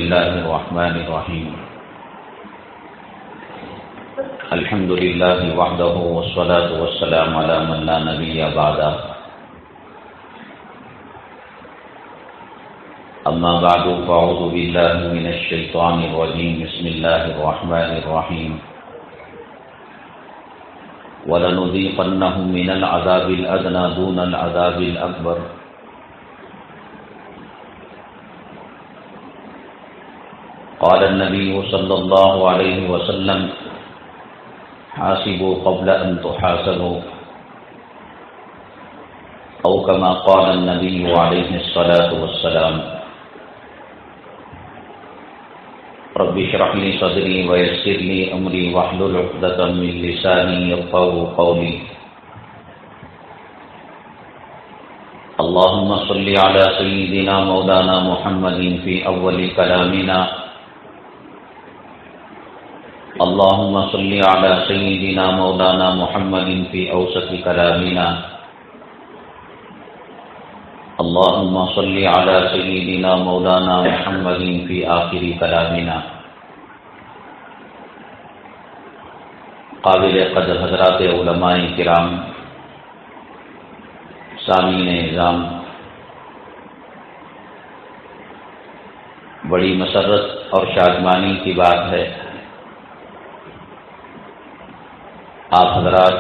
الله الرحمن الرحيم الحمد لله وحده والصلاة والسلام على من لا نبي بعده أما بعد فأعوذ بالله من الشيطان الرجيم بسم الله الرحمن الرحيم وَلَنُذِيقَنَّهُم مِّنَ الْعَذَابِ الْأَدْنَىٰ دُونَ الْعَذَابِ الْأَكْبَرِ قال النبي صلى الله عليه وسلم حاسبوا قبل أن تحاسبوا أو كما قال النبي عليه الصلاة والسلام رب اشرح لي صدري ويسر لي أمري واحلل عقدة من لساني يفقهوا قولي اللهم صل على سيدنا مولانا محمد في أول كلامنا اللهم صل على سيدنا مولانا محمد في أوسط كلامنا اللهم صل على سيدنا مولانا محمد في آخر كلامنا قابل قدر حضرات علماء کرام، سامعین اعظام، بڑی مسرت اور شادمانی کی بات ہے آپ حضرات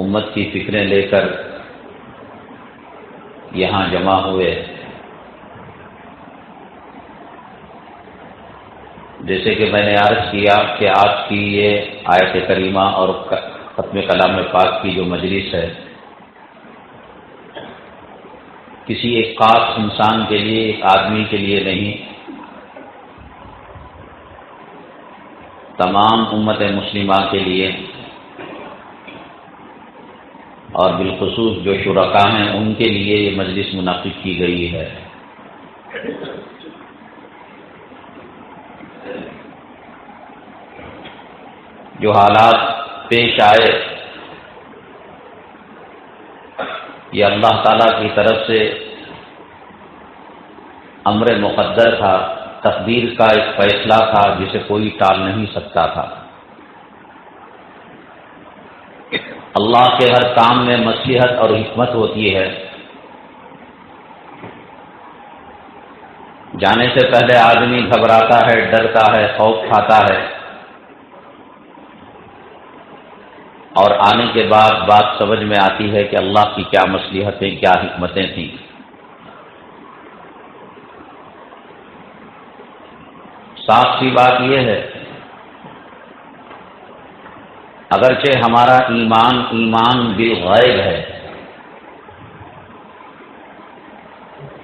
امت کی فکریں لے کر یہاں جمع ہوئے۔ جیسے کہ میں نے عرض کیا کہ آج کی یہ آیت کریمہ اور ختم کلام پاک کی جو مجلس ہے کسی ایک خاص انسان کے لیے، ایک آدمی کے لیے نہیں، تمام امت مسلمہ کے لیے، اور بالخصوص جو شرکاء ہیں ان کے لیے یہ مجلس منعقد کی گئی ہے۔ جو حالات پیش آئے یہ اللہ تعالیٰ کی طرف سے امر مقدر تھا، تقدیر کا ایک فیصلہ تھا جسے کوئی ٹال نہیں سکتا تھا۔ اللہ کے ہر کام میں مصلحت اور حکمت ہوتی ہے۔ جانے سے پہلے آدمی گھبراتا ہے، ڈرتا ہے، خوف کھاتا ہے، اور آنے کے بعد بات سمجھ میں آتی ہے کہ اللہ کی کیا مصلحتیں، کیا حکمتیں تھیں۔ صاف سی بات یہ ہے، اگرچہ ہمارا ایمان بالغیب ہے،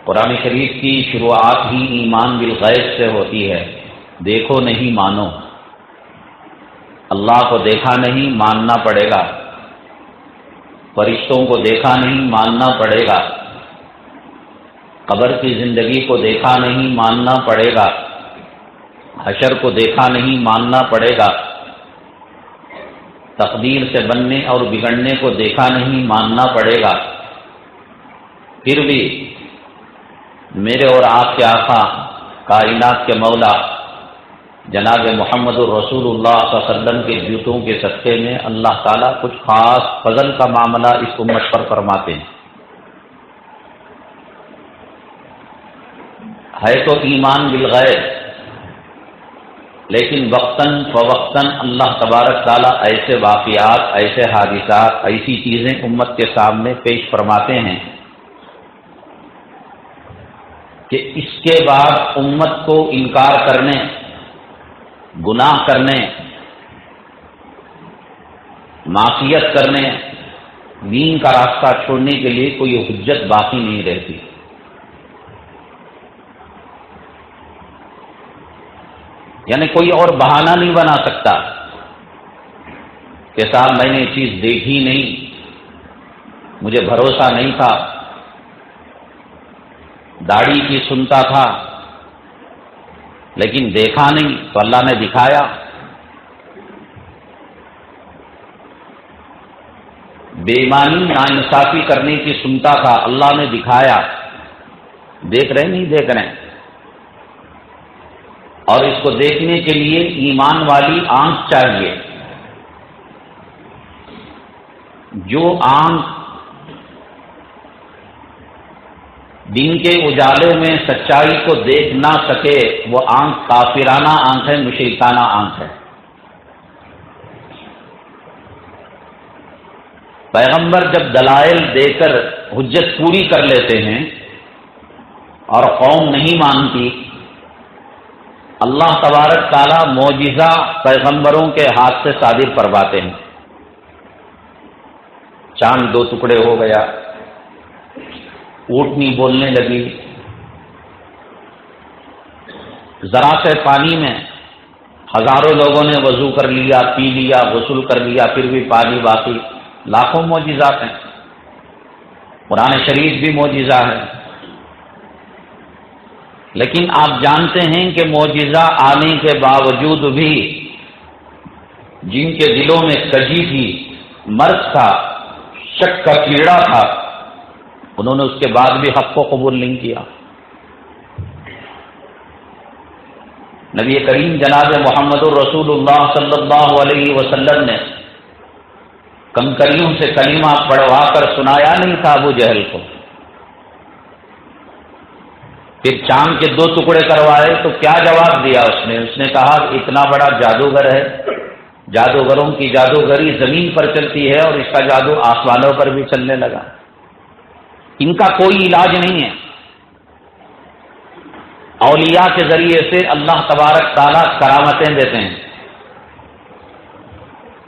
قرآن شریف کی شروعات ہی ایمان بالغیب سے ہوتی ہے۔ دیکھو نہیں مانو، اللہ کو دیکھا نہیں ماننا پڑے گا، فرشتوں کو دیکھا نہیں ماننا پڑے گا، قبر کی زندگی کو دیکھا نہیں ماننا پڑے گا، حشر کو دیکھا نہیں ماننا پڑے گا، تقدیر سے بننے اور بگڑنے کو دیکھا نہیں ماننا پڑے گا۔ پھر بھی میرے اور آپ کے آقا، کائنات کے مولا جناب محمد الرسول اللہ صلی اللہ علیہ وسلم کے جوتوں کے صدقے میں اللہ تعالیٰ کچھ خاص فضل کا معاملہ اس امت پر فرماتے ہیں۔ ہے تو ایمان بالغیب، لیکن وقتاً فوقتاً اللہ تبارک تعالیٰ ایسے واقعات، ایسے حادثات، ایسی چیزیں امت کے سامنے پیش فرماتے ہیں کہ اس کے بعد امت کو انکار کرنے، گناہ کرنے، معصیت کرنے، دین کا راستہ چھوڑنے کے لیے کوئی حجت باقی نہیں رہتی۔ یعنی کوئی اور بہانہ نہیں بنا سکتا کہ صاحب میں نے یہ چیز دیکھی نہیں، مجھے بھروسہ نہیں تھا، داڑھی کی سنتا تھا لیکن دیکھا نہیں تو اللہ نے دکھایا۔ بے ایمانی ناانصافی کرنے کی سنتا تھا، اللہ نے دکھایا۔ دیکھ رہے نہیں دیکھ رہے ہیں؟ اور اس کو دیکھنے کے لیے ایمان والی آنکھ چاہیے۔ جو آنکھ دین کے اجالے میں سچائی کو دیکھ نہ سکے وہ آنکھ کافرانہ آنکھ ہے، مشرکانہ آنکھ ہے۔ پیغمبر جب دلائل دے کر حجت پوری کر لیتے ہیں اور قوم نہیں مانتی، اللہ تبارک تعالیٰ معجزہ پیغمبروں کے ہاتھ سے صادر فرماتے ہیں۔ چاند 2 ٹکڑے ہو گیا، اونٹنی بولنے لگی، ذرا سے پانی میں ہزاروں لوگوں نے وضو کر لیا، پی لیا، غسل کر لیا، پھر بھی پانی باقی۔ لاکھوں معجزات ہیں، قرآن شریف بھی معجزہ ہے۔ لیکن آپ جانتے ہیں کہ معجزہ آنے کے باوجود بھی جن کے دلوں میں کجی تھی، مرض تھا، شک کا کیڑا تھا، انہوں نے اس کے بعد بھی حق کو قبول نہیں کیا۔ نبی کریم جناب محمد الرسول اللہ صلی اللہ علیہ وسلم نے کنکریوں سے کلمہ پڑھوا کر سنایا نہیں تھا ابو جہل کو۔ پھر چاند کے 2 ٹکڑے کروائے تو کیا جواب دیا اس نے کہا اتنا بڑا جادوگر ہے، جادوگروں کی جادوگری زمین پر چلتی ہے اور اس کا جادو آسمانوں پر بھی چلنے لگا، ان کا کوئی علاج نہیں ہے۔ اولیاء کے ذریعے سے اللہ تبارک تعالیٰ کرامتیں دیتے ہیں۔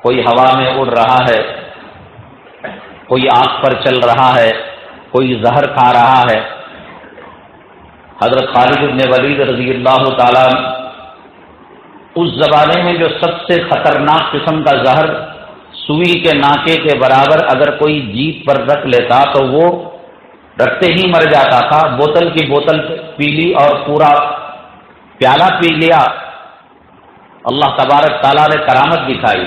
کوئی ہوا میں اڑ رہا ہے، کوئی آگ پر چل رہا ہے، کوئی زہر کھا رہا ہے۔ حضرت خالد بن ولید رضی اللہ تعالیٰ اس زمانے میں جو سب سے خطرناک قسم کا زہر سوئی کے ناکے کے برابر اگر کوئی جیت پر رکھ لیتا تو وہ رکھتے ہی مر جاتا تھا، بوتل کی بوتل پی لی اور پورا پیالہ پی لیا۔ اللہ تبارک تعالیٰ نے کرامت دکھائی۔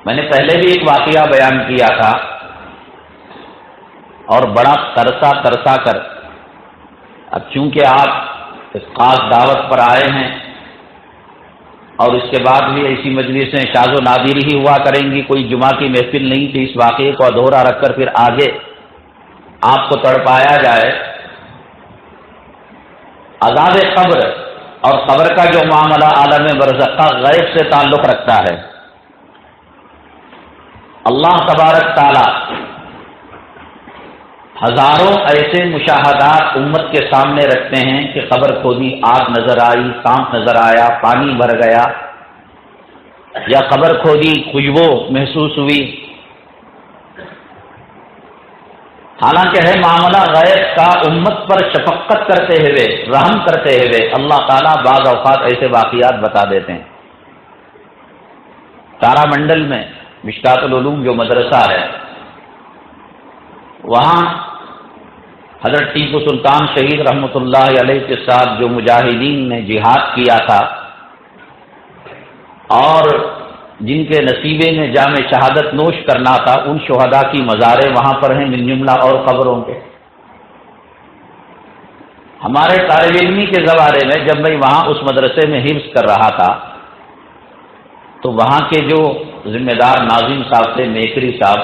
میں نے پہلے بھی ایک واقعہ بیان کیا تھا اور بڑا ترسا کر، اب چونکہ آپ اس خاص دعوت پر آئے ہیں اور اس کے بعد بھی ایسی مجلسیں شاذ و نادر ہی ہوا کریں گی، کوئی جمعہ کی محفل نہیں تھی، اس واقعے کو ادھورا رکھ کر پھر آگے آپ کو تڑپایا جائے۔ عذاب قبر اور قبر کا جو معاملہ عالم برزخ کا غیب سے تعلق رکھتا ہے، اللہ تبارک تعالی ہزاروں ایسے مشاہدات امت کے سامنے رکھتے ہیں کہ قبر کھودی، آگ نظر آئی، سانپ نظر آیا، پانی بھر گیا، یا قبر کھودی خوشبو محسوس ہوئی۔ حالانکہ ہے معاملہ غیب کا، امت پر شفقت کرتے ہوئے، رحم کرتے ہوئے اللہ تعالیٰ بعض اوقات ایسے واقعات بتا دیتے ہیں۔ تارا منڈل میں مشکات العلوم جو مدرسہ ہے، وہاں حضرت ٹیپو سلطان شہید رحمۃ اللہ علیہ کے ساتھ جو مجاہدین نے جہاد کیا تھا اور جن کے نصیبے میں جام شہادت نوش کرنا تھا، ان شہداء کی مزاریں وہاں پر ہیں من جملہ اور قبروں کے۔ ہمارے طالب علمی کے زمانے میں جب میں وہاں اس مدرسے میں حفظ کر رہا تھا تو وہاں کے جو ذمہ دار ناظم صاحب تھے، میکری صاحب،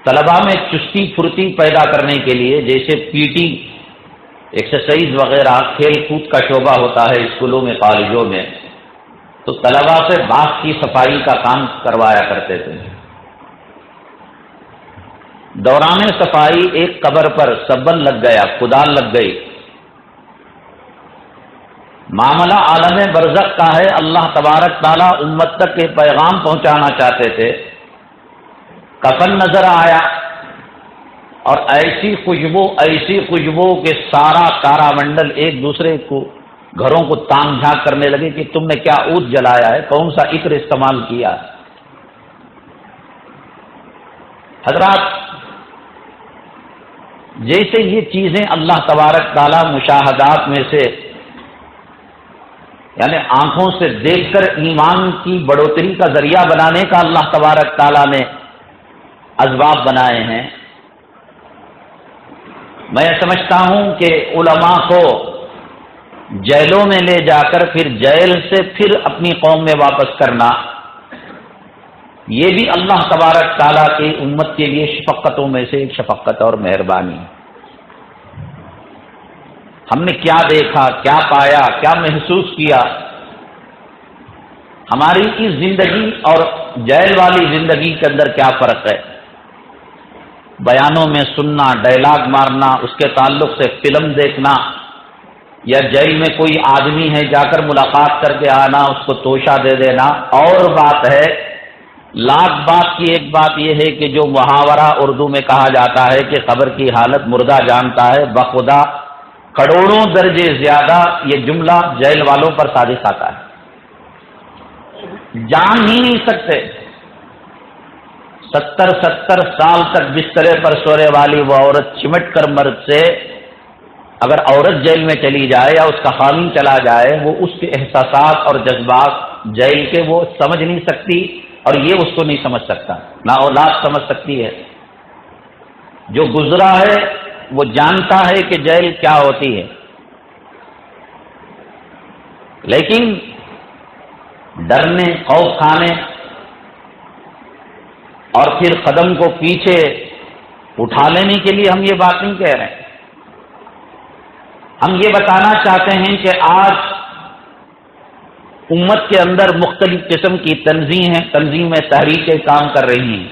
طلباء میں چستی پھرتی پیدا کرنے کے لیے جیسے پی ٹی ایکسرسائز وغیرہ کھیل کود کا شعبہ ہوتا ہے اسکولوں میں، کالجوں میں، تو طلباء سے باغ کی صفائی کا کام کروایا کرتے تھے۔ دوران صفائی ایک قبر پر سبل لگ گیا، کدال لگ گئی۔ معاملہ عالم برزخ کا ہے، اللہ تبارک تعالیٰ امت تک کے پیغام پہنچانا چاہتے تھے۔ کفن نظر آیا اور ایسی خوشبو کہ سارا تارا منڈل ایک دوسرے کو گھروں کو تانگ جھانک کرنے لگے کہ تم نے کیا عود جلایا ہے، کون سا عطر استعمال کیا۔ حضرات، جیسے یہ چیزیں اللہ تبارک تعالیٰ مشاہدات میں سے، یعنی آنکھوں سے دیکھ کر ایمان کی بڑھوتری کا ذریعہ بنانے کا اللہ تبارک تعالیٰ نے اسباب بنائے ہیں، میں سمجھتا ہوں کہ علماء کو جیلوں میں لے جا کر پھر جیل سے پھر اپنی قوم میں واپس کرنا، یہ بھی اللہ تبارک تعالیٰ کی امت کے لیے شفقتوں میں سے ایک شفقت اور مہربانی ہے۔ ہم نے کیا دیکھا، کیا پایا، کیا محسوس کیا، ہماری اس زندگی اور جیل والی زندگی کے اندر کیا فرق ہے؟ بیانوں میں سننا، ڈائلاگ مارنا، اس کے تعلق سے فلم دیکھنا، یا جیل میں کوئی آدمی ہے جا کر ملاقات کر کے آنا، اس کو توشہ دے دینا اور بات ہے۔ لاکھ بات کی ایک بات یہ ہے کہ جو محاورہ اردو میں کہا جاتا ہے کہ قبر کی حالت مردہ جانتا ہے، بخدا کروڑوں درجے زیادہ یہ جملہ جیل والوں پر صادق آتا ہے۔ جان ہی نہیں سکتے، 70 سال تک بسترے پر سونے والی وہ عورت چمٹ کر مرد سے اگر عورت جیل میں چلی جائے یا اس کا خاوند چلا جائے، وہ اس کے احساسات اور جذبات جیل کے وہ سمجھ نہیں سکتی، اور یہ اس کو نہیں سمجھ سکتا، نہ اولاد سمجھ سکتی ہے۔ جو گزرا ہے وہ جانتا ہے کہ جیل کیا ہوتی ہے، لیکن ڈرنے، خوف کھانے اور پھر قدم کو پیچھے اٹھا لینے کے لیے ہم یہ بات نہیں کہہ رہے ہیں۔ ہم یہ بتانا چاہتے ہیں کہ آج امت کے اندر مختلف قسم کی تنظیمیں تحریکیں کام کر رہی ہیں۔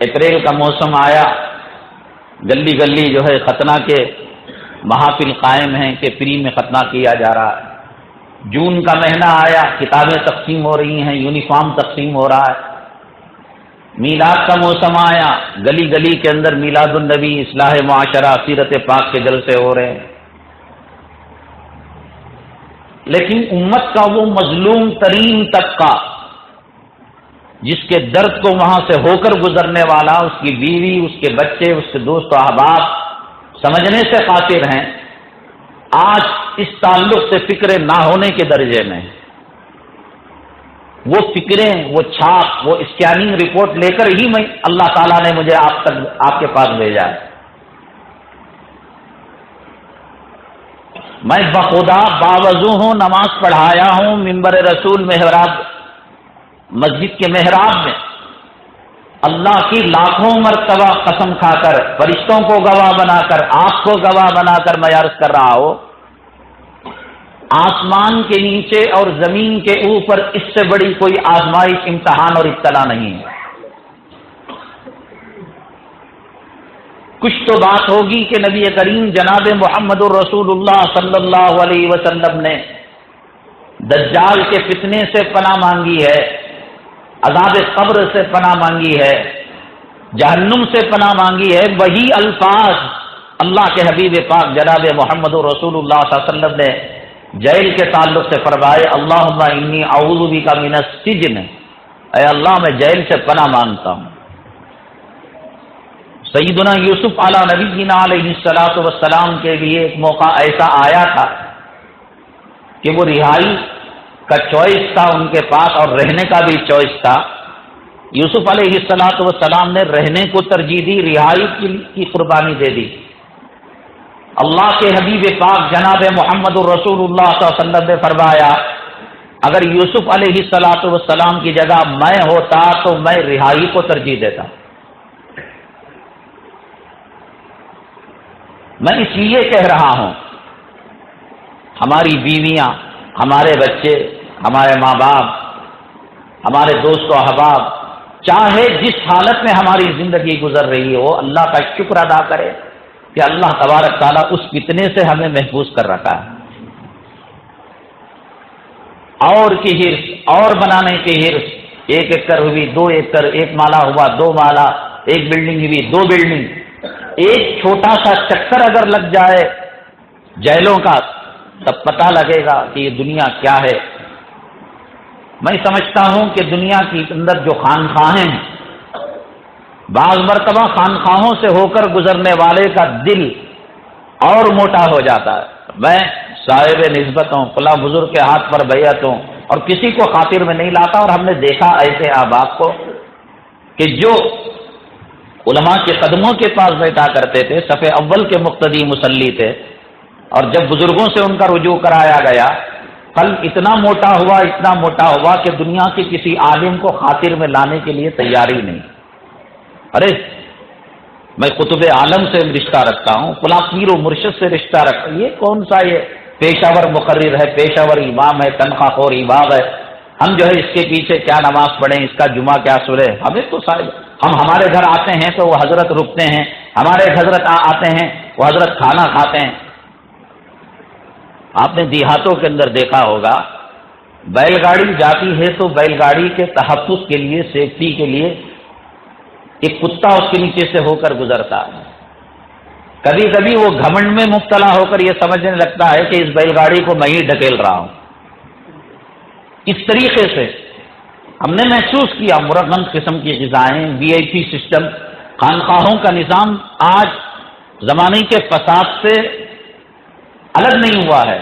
اپریل کا موسم آیا، گلی گلی جو ہے ختنہ کے محافل قائم ہیں کہ فری میں ختنہ کیا جا رہا ہے۔ جون کا مہینہ آیا، کتابیں تقسیم ہو رہی ہیں، یونیفارم تقسیم ہو رہا ہے۔ میلاد کا موسم آیا، گلی گلی کے اندر میلاد النبی، اصلاح معاشرہ، سیرت پاک کے جلسے ہو رہے ہیں۔ لیکن امت کا وہ مظلوم ترین طبقہ جس کے درد کو وہاں سے ہو کر گزرنے والا، اس کی بیوی، اس کے بچے، اس کے دوست و احباب سمجھنے سے قاصر ہیں، آج اس تعلق سے فکریں نہ ہونے کے درجے میں۔ وہ فکریں، وہ چھاپ، وہ اسکیننگ رپورٹ لے کر ہی میں اللہ تعالیٰ نے مجھے آپ کے پاس بھیجا ہے۔ میں بخدا باوضو ہوں، نماز پڑھایا ہوں ممبر رسول محراب، مسجد کے محراب میں اللہ کی لاکھوں مرتبہ قسم کھا کر، فرشتوں کو گواہ بنا کر، آپ کو گواہ بنا کر میں عرض کر رہا ہوں، آسمان کے نیچے اور زمین کے اوپر اس سے بڑی کوئی آزمائش، امتحان اور ابتلا نہیں ہے۔ کچھ تو بات ہوگی کہ نبی کریم جناب محمد الرسول اللہ صلی اللہ علیہ وسلم نے دجال کے فتنے سے پناہ مانگی ہے، عذاب قبر سے پناہ مانگی ہے، جہنم سے پناہ مانگی ہے۔ وہی الفاظ اللہ کے حبیب پاک جناب محمد الرسول اللہ صلی اللہ علیہ وسلم نے جیل کے تعلق سے فرمائے، اللہم انی اعوذ بک من السجن، اے اللہ میں جیل سے پناہ مانگتا ہوں۔ سیدنا یوسف علی نبینا علیہ الصلوۃ والسلام کے لیے ایک موقع ایسا آیا تھا کہ وہ رہائی کا چوائس تھا ان کے پاس اور رہنے کا بھی چوائس تھا۔ یوسف علیہ الصلوۃ والسلام نے رہنے کو ترجیح دی، رہائی کی قربانی دے دی۔ اللہ کے حبیب پاک جناب محمد الرسول اللہ صلی اللہ علیہ وسلم نے فرمایا، اگر یوسف علیہ الصلوۃ والسلام کی جگہ میں ہوتا تو میں رہائی کو ترجیح دیتا۔ میں اس لیے کہہ رہا ہوں، ہماری بیویاں، ہمارے بچے، ہمارے ماں باپ، ہمارے دوست و احباب، چاہے جس حالت میں ہماری زندگی گزر رہی ہو، اللہ کا شکر ادا کرے کہ اللہ تبارک تعالیٰ اس فتنے سے ہمیں محفوظ کر رکھا ہے۔ اور کی ہرس، اور بنانے کی ہرس، 1 ایکڑ ہوئی 2 ایکڑ، 1 مالا ہوا 2 مالا، 1 بلڈنگ ہوئی 2 بلڈنگ، ایک چھوٹا سا چکر اگر لگ جائے جیلوں کا تب پتہ لگے گا کہ یہ دنیا کیا ہے۔ میں سمجھتا ہوں کہ دنیا کے اندر جو خانخواہیں ہیں، بعض مرتبہ خانخواہوں سے ہو کر گزرنے والے کا دل اور موٹا ہو جاتا ہے۔ میں صاحب نسبت ہوں، فلاں بزرگ کے ہاتھ پر بیعت ہوں، اور کسی کو خاطر میں نہیں لاتا، اور ہم نے دیکھا ایسے احباب کو کہ جو علماء کے قدموں کے پاس بیٹھا کرتے تھے، صف اول کے مقتدی مصلی تھے، اور جب بزرگوں سے ان کا رجوع کرایا گیا، قلب اتنا موٹا ہوا کہ دنیا کے کسی عالم کو خاطر میں لانے کے لیے تیاری نہیں۔ ارے میں قطب عالم سے رشتہ رکھتا ہوں، فلاں پیر و مرشد سے رشتہ رکھتا ہوں، یہ کون سا یہ پیشہ ور مقرر ہے، پیشہ ور امام ہے، تنخواہ خور امام ہے، ہم جو ہے اس کے پیچھے کیا نماز پڑھیں، اس کا جمعہ کیا سنیں؟ ہمیں تو ہم ہمارے گھر آتے ہیں تو وہ حضرت رکتے ہیں، ہمارے حضرت آتے ہیں وہ حضرت کھانا کھاتے ہیں۔ آپ نے دیہاتوں کے اندر دیکھا ہوگا، بیل گاڑی جاتی ہے تو بیل گاڑی کے تحفظ کے لیے، سیفٹی کے لیے ایک کتا اس کے نیچے سے ہو کر گزرتا ہے۔ کبھی کبھی وہ گھمنڈ میں مبتلا ہو کر یہ سمجھنے لگتا ہے کہ اس بیل گاڑی کو میں ہی ڈھکیل رہا ہوں۔ اس طریقے سے ہم نے محسوس کیا مرغن قسم کی غذائیں، وی آئی پی سسٹم، خانقاہوں کا نظام آج زمانے کے فساد سے الگ نہیں ہوا ہے۔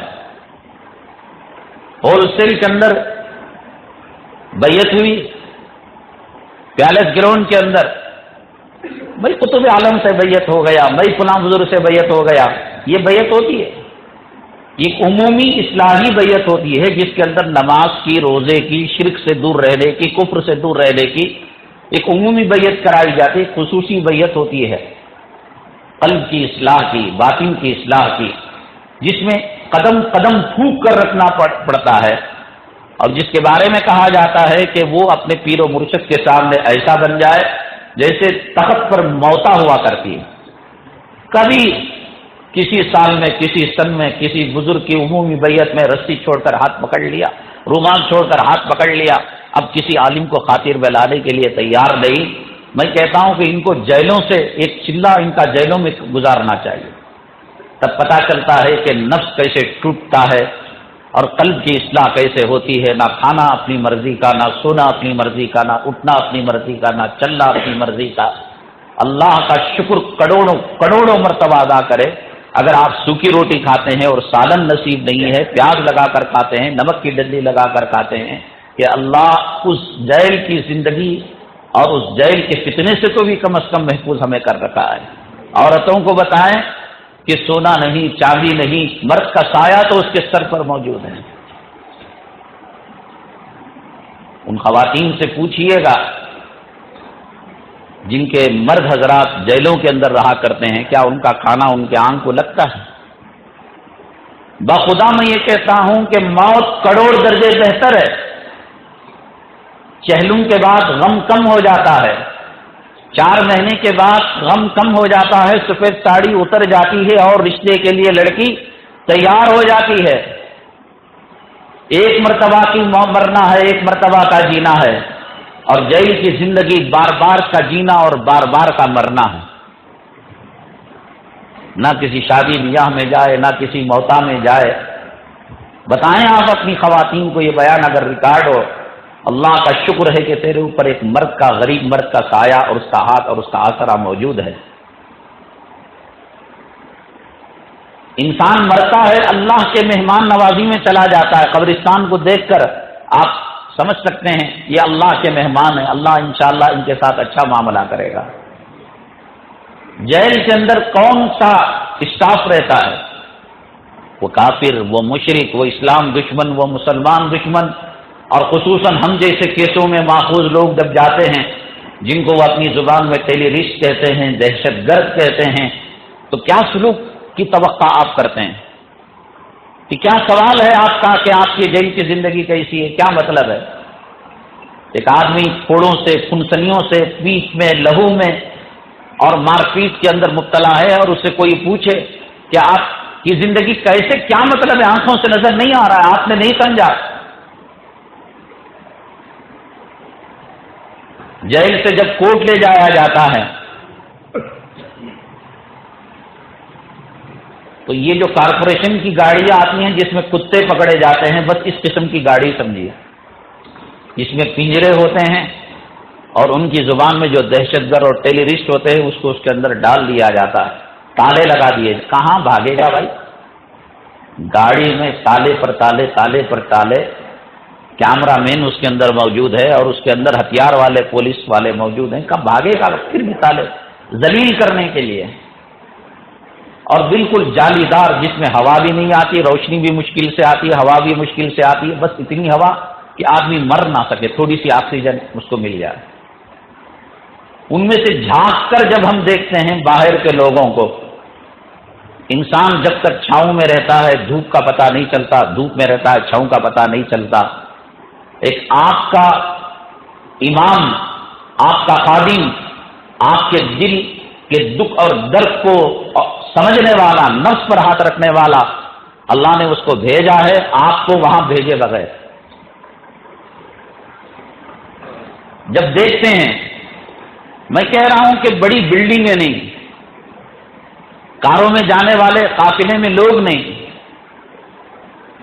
ہول سیل کے اندر بیعت ہوئی، پیالس گراؤنڈ کے اندر بھائی قطب عالم سے بیعت ہو گیا، بھائی فلاں بزرگ سے بیعت ہو گیا، یہ بیعت ہوتی ہے، یہ عمومی اصلاحی بیعت ہوتی ہے جس کے اندر نماز کی، روزے کی، شرک سے دور رہنے کی، کفر سے دور رہنے کی ایک عمومی بیعت کرائی جاتی ہے، خصوصی بیعت ہوتی ہے قلب کی اصلاح کی، باطن کی اصلاح کی، جس میں قدم قدم پھونک کر رکھنا پڑتا ہے، اور جس کے بارے میں کہا جاتا ہے کہ وہ اپنے پیر و مرشد کے سامنے ایسا بن جائے جیسے تخت پر موتا ہوا کرتی ہے۔ کبھی کسی سال میں، کسی سن میں کسی بزرگ کی عمومی بیعت میں رسی چھوڑ کر ہاتھ پکڑ لیا، رومال چھوڑ کر ہاتھ پکڑ لیا، اب کسی عالم کو خاطر میں لانے کے لیے تیار نہیں۔ میں کہتا ہوں کہ ان کو جیلوں سے ایک چلہ ان کا جیلوں میں گزارنا چاہیے، تب پتہ چلتا ہے کہ نفس کیسے ٹوٹتا ہے اور قلب کی اصلاح کیسے ہوتی ہے۔ نہ کھانا اپنی مرضی کا، نہ سونا اپنی مرضی کا، نہ اٹھنا اپنی مرضی کا، نہ چلنا اپنی مرضی کا۔ اللہ کا شکر کروڑوں مرتبہ ادا کرے اگر آپ سوکھی روٹی کھاتے ہیں اور سالن نصیب نہیں ہے، پیاز لگا کر کھاتے ہیں، نمک کی ڈلی لگا کر کھاتے ہیں، کہ اللہ اس جیل کی زندگی اور اس جیل کے فتنے سے تو بھی کم از کم محفوظ ہمیں کر رکھا ہے۔ عورتوں کو بتائیں کہ سونا نہیں، چاندی نہیں، مرد کا سایہ تو اس کے سر پر موجود ہے۔ ان خواتین سے پوچھئے گا جن کے مرد حضرات جیلوں کے اندر رہا کرتے ہیں، کیا ان کا کھانا ان کے آنکھ کو لگتا ہے؟ بخدا میں یہ کہتا ہوں کہ موت کروڑ درجے بہتر ہے۔ چہلم کے بعد غم کم ہو جاتا ہے، 4 مہینے کے بعد غم کم ہو جاتا ہے، سفید ساڑی اتر جاتی ہے اور رشتے کے لیے لڑکی تیار ہو جاتی ہے۔ ایک مرتبہ کی مرنا ہے، ایک مرتبہ کا جینا ہے، اور جیل کی زندگی بار بار کا جینا اور بار بار کا مرنا ہے۔ نہ کسی شادی بیاہ میں جائے، نہ کسی موتا میں جائے۔ بتائیں آپ اپنی خواتین کو یہ بیان اگر ریکارڈ ہو، اللہ کا شکر ہے کہ تیرے اوپر ایک مرد کا، غریب مرد کا سایہ اور اس کا ہاتھ اور اس کا آسرا موجود ہے۔ انسان مرتا ہے، اللہ کے مہمان نوازی میں چلا جاتا ہے۔ قبرستان کو دیکھ کر آپ سمجھ سکتے ہیں یہ اللہ کے مہمان ہیں، اللہ انشاءاللہ ان کے ساتھ اچھا معاملہ کرے گا۔ جیل کے اندر کون سا اسٹاف رہتا ہے؟ وہ کافر، وہ مشرک، وہ اسلام دشمن، وہ مسلمان دشمن، اور خصوصاً ہم جیسے کیسوں میں ماخوذ لوگ جب جاتے ہیں جن کو وہ اپنی زبان میں ٹیررسٹ کہتے ہیں، دہشت گرد کہتے ہیں، تو کیا سلوک کی توقع آپ کرتے ہیں؟ کہ کیا سوال ہے آپ کا کہ آپ کی جیل کی زندگی کیسی ہے؟ کیا مطلب ہے؟ ایک آدمی پھوڑوں سے، پھنسلیوں سے، پیٹ میں، لہو میں اور مار پیٹ کے اندر مبتلا ہے، اور اس سے کوئی پوچھے کہ آپ کی زندگی کیسے، کیا مطلب ہے؟ آنکھوں سے نظر نہیں آ رہا ہے، آپ نے نہیں سمجھا۔ جیل سے جب کوٹ لے جایا جاتا ہے تو یہ جو کارپوریشن کی گاڑیاں آتی ہیں جس میں کتے پکڑے جاتے ہیں، بس اس قسم کی گاڑی سمجھیے، جس میں پنجرے ہوتے ہیں اور ان کی زبان میں جو دہشت گرد اور ٹیررسٹ ہوتے ہیں اس کو اس کے اندر ڈال دیا جاتا ہے، تالے لگا دیے۔ کہاں بھاگے گا بھائی؟ گاڑی میں تالے پر تالے، تالے پر تالے، کیمرہ مین اس کے اندر موجود ہے اور اس کے اندر ہتھیار والے پولیس والے موجود ہیں، کب بھاگے گا؟ پھر بھی تالے۔ ذلیل کرنے کے لیے، اور بالکل جالی دار، جس میں ہوا بھی نہیں آتی، روشنی بھی مشکل سے آتی ہے، ہوا بھی مشکل سے آتی ہے، بس اتنی ہوا کہ آدمی مر نہ سکے، تھوڑی سی آکسیجن اس کو مل جائے۔ ان میں سے جھانک کر جب ہم دیکھتے ہیں باہر کے لوگوں کو، انسان جب تک چھاؤں میں رہتا ہے دھوپ کا پتہ نہیں چلتا، دھوپ میں رہتا ہے چھاؤں کا پتہ نہیں چلتا۔ ایک آپ کا امام، آپ کا خادم، آپ کے دل کے دکھ اور درد کو سمجھنے والا، نفس پر ہاتھ رکھنے والا، اللہ نے اس کو بھیجا ہے آپ کو وہاں بھیجے بغیر۔ جب دیکھتے ہیں، میں کہہ رہا ہوں کہ بڑی بلڈنگیں نہیں، کاروں میں جانے والے قافلے میں لوگ نہیں،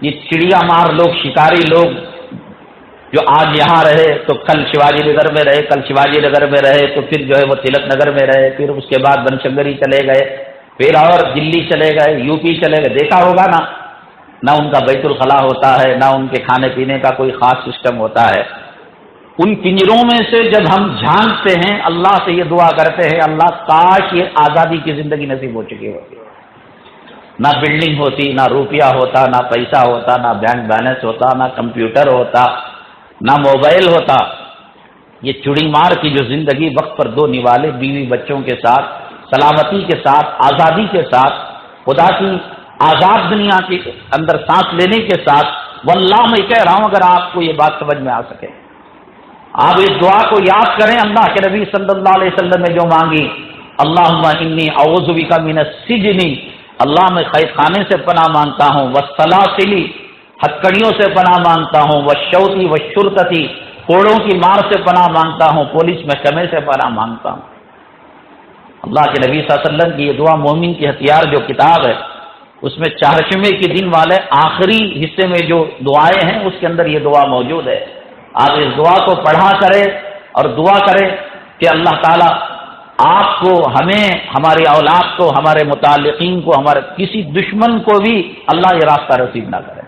یہ چڑیا مار لوگ، شکاری لوگ، جو آج یہاں رہے تو کل شیواجی نگر میں رہے، کل شیواجی نگر میں رہے تو پھر جو ہے وہ تلک نگر میں رہے، پھر اس کے بعد بنشنکری چلے گئے، پھر اور دلی چلے گئے، یو پی چلے گئے، دیکھا ہوگا نا، نہ ان کا بیت الخلا ہوتا ہے، نہ ان کے کھانے پینے کا کوئی خاص سسٹم ہوتا ہے۔ ان پنجروں میں سے جب ہم جھانکتے ہیں، اللہ سے یہ دعا کرتے ہیں، اللہ کاش یہ آزادی کی زندگی نصیب ہو چکی ہوتی، نہ بلڈنگ ہوتی، نہ روپیہ ہوتا، نہ پیسہ ہوتا، نہ بینک بیلنس ہوتا، نہ کمپیوٹر ہوتا، نہ موبائل ہوتا۔ یہ چڑی مار کی جو زندگی، وقت پر دو نوالے، بیوی بچوں کے ساتھ، سلامتی کے ساتھ، آزادی کے ساتھ، خدا کی آزاد دنیا کے اندر سانس لینے کے ساتھ، واللہ میں کہہ رہا ہوں اگر آپ کو یہ بات سمجھ میں آ سکے، آپ اس دعا کو یاد کریں، اللہ کے نبی صلی اللہ علیہ وسلم نے جو مانگی، اللہم انی اعوذ بک من السجن، اللہ میں قید خانے سے پناہ مانگتا ہوں، والسلاسل، ہتکڑیوں سے پناہ مانگتا ہوں، والشوط والشرطۃ، کوڑوں کی مار سے پناہ مانگتا ہوں، پولیس محکمے سے پناہ مانگتا ہوں۔ اللہ کے نبی صلی اللہ علیہ وسلم کی یہ دعا مومن کی ہتھیار جو کتاب ہے، اس میں چہارشمے کے دن والے آخری حصے میں جو دعائیں ہیں اس کے اندر یہ دعا موجود ہے۔ آپ اس دعا کو پڑھا کریں اور دعا کریں کہ اللہ تعالیٰ آپ کو، ہمیں، ہماری اولاد کو، ہمارے متعلقین کو، ہمارے کسی دشمن کو بھی اللہ یہ راستہ نصیب نہ کرے۔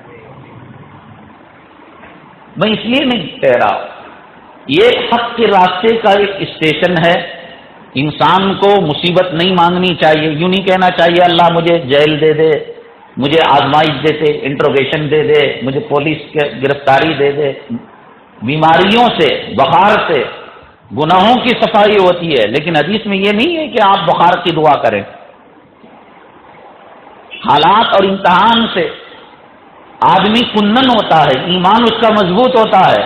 میں اس لیے نہیں کہہ رہا ہوں، یہ حق کے راستے کا ایک اسٹیشن ہے، انسان کو مصیبت نہیں مانگنی چاہیے، یوں نہیں کہنا چاہیے اللہ مجھے جیل دے دے، مجھے آزمائش دے دے، انٹروگیشن دے دے، مجھے پولیس کے گرفتاری دے دے۔ بیماریوں سے، بخار سے، گناہوں کی صفائی ہوتی ہے، لیکن حدیث میں یہ نہیں ہے کہ آپ بخار کی دعا کریں۔ حالات اور امتحان سے آدمی کنن ہوتا ہے، ایمان اس کا مضبوط ہوتا ہے۔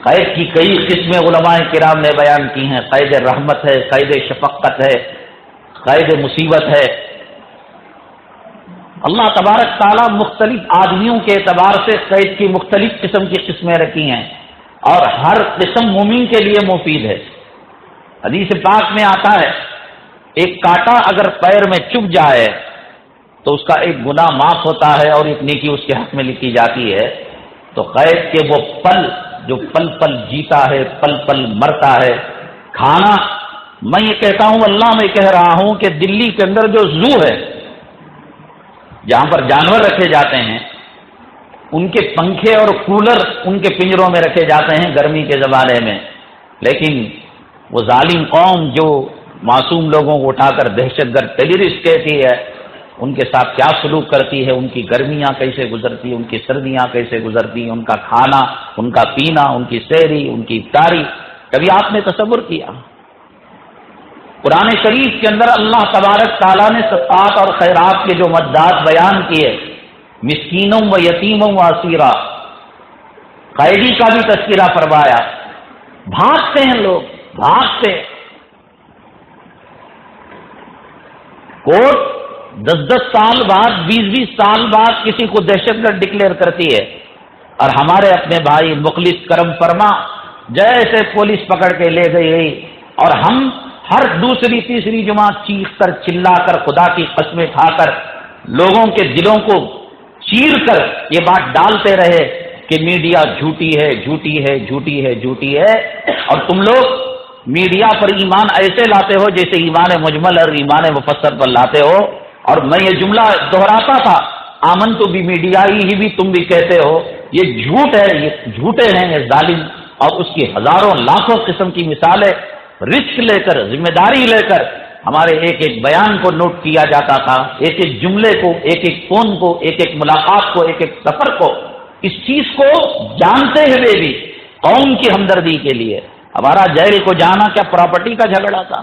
قید کی کئی قسمیں علماء کرام نے بیان کی ہیں، قید رحمت ہے، قید شفقت ہے، قید مصیبت ہے۔ اللہ تبارک تعالیٰ مختلف آدمیوں کے اعتبار سے قید کی مختلف قسم کی قسمیں رکھی ہیں، اور ہر قسم مومن کے لیے مفید ہے۔ حدیث پاک میں آتا ہے، ایک کانٹا اگر پیر میں چبھ جائے تو اس کا ایک گناہ معاف ہوتا ہے اور ایک نیکی اس کے حق میں لکھی جاتی ہے۔ تو قید کے وہ پل جو پل پل جیتا ہے، پل پل مرتا ہے، کھانا، میں یہ کہتا ہوں، اللہ میں کہہ رہا ہوں کہ دلی کے اندر جو زو ہے، جہاں پر جانور رکھے جاتے ہیں، ان کے پنکھے اور کولر ان کے پنجروں میں رکھے جاتے ہیں گرمی کے زمانے میں، لیکن وہ ظالم قوم جو معصوم لوگوں کو اٹھا کر دہشت گرد ٹیررسٹ کہتی ہے، ان کے ساتھ کیا سلوک کرتی ہے، ان کی گرمیاں کیسے گزرتی، ان کی سردیاں کیسے گزرتی، ان کا کھانا، ان کا پینا، ان کی سحری، ان کی افطاری، کبھی آپ نے تصور کیا؟ قرآن شریف کے اندر اللہ تبارک تعالیٰ نے صدقات اور خیرات کے جو مدات بیان کیے، مسکینوں و یتیموں و اسیرا، قیدی کا بھی تذکرہ فرمایا۔ بھاگتے ہیں لوگ، بھاگتے، کوٹ 10 سال بعد، 20 سال بعد کسی کو دہشت گرد ڈکلیئر کرتی ہے، اور ہمارے اپنے بھائی مخلص کرم فرما جیسے پولیس پکڑ کے لے گئی، اور ہم ہر دوسری تیسری جمعہ چیخ کر، چلا کر، خدا کی قسمیں کھا کر، لوگوں کے دلوں کو چیر کر یہ بات ڈالتے رہے کہ میڈیا جھوٹی ہے، جھوٹی ہے، جھوٹی ہے، جھوٹی ہے، اور تم لوگ میڈیا پر ایمان ایسے لاتے ہو جیسے ایمان مجمل اور ایمان مفسر پر لاتے ہو۔ اور میں یہ جملہ دہراتا تھا، آمنتو بمیڈیا ہی بھی تم بھی کہتے ہو، یہ جھوٹ ہے، یہ جھوٹے ہیں یہ ظالم، اور اس کی ہزاروں لاکھوں قسم کی مثالیں رسک لے کر، ذمہ داری لے کر ہمارے ایک ایک بیان کو نوٹ کیا جاتا تھا، ایک ایک جملے کو، ایک ایک فون کو، ایک ایک ملاقات کو، ایک ایک سفر کو، اس چیز کو جانتے ہوئے بھی قوم کی ہمدردی کے لیے ہمارا جیل کو جانا کیا پراپرٹی کا جھگڑا تھا،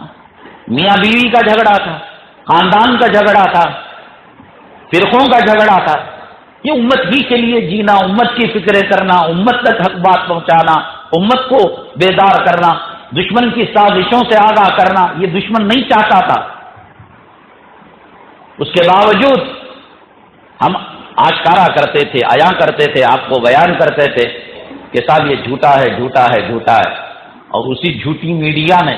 میاں بیوی کا جھگڑا تھا، خاندان کا جھگڑا تھا، فرقوں کا جھگڑا تھا؟ یہ امت ہی کے لیے جینا، امت کی فکریں کرنا، امت تک حق بات پہنچانا، امت کو بیدار کرنا، دشمن کی سازشوں سے آگاہ کرنا، یہ دشمن نہیں چاہتا تھا۔ اس کے باوجود ہم آشکارا کرتے تھے، عیاں کرتے تھے، آپ کو بیان کرتے تھے کہ صاحب یہ جھوٹا ہے، جھوٹا ہے، جھوٹا ہے۔ اور اسی جھوٹی میڈیا نے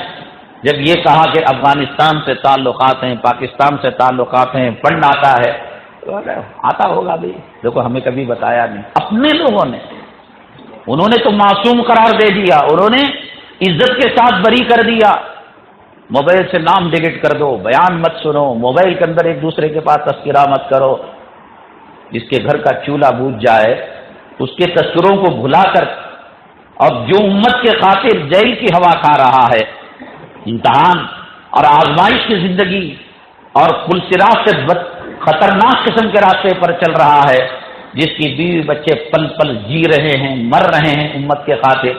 جب یہ کہا کہ افغانستان سے تعلقات ہیں، پاکستان سے تعلقات ہیں، فنڈ آتا ہے، آتا ہوگا بھی، دیکھو ہمیں کبھی بتایا نہیں۔ اپنے لوگوں نے، انہوں نے تو معصوم قرار دے دیا، انہوں نے عزت کے ساتھ بری کر دیا۔ موبائل سے نام ڈیلیٹ کر دو، بیان مت سنو، موبائل کے اندر ایک دوسرے کے پاس تذکرہ مت کرو۔ جس کے گھر کا چولہا بوجھ جائے اس کے تذکروں کو بھلا کر، اب جو امت کے خاطر جیل کی ہوا کھا رہا ہے، امتحان اور آزمائش کی زندگی اور پل صراط سے خطرناک قسم کے راستے پر چل رہا ہے، جس کی بیوی بچے پل پل جی رہے ہیں، مر رہے ہیں امت کے خاطر،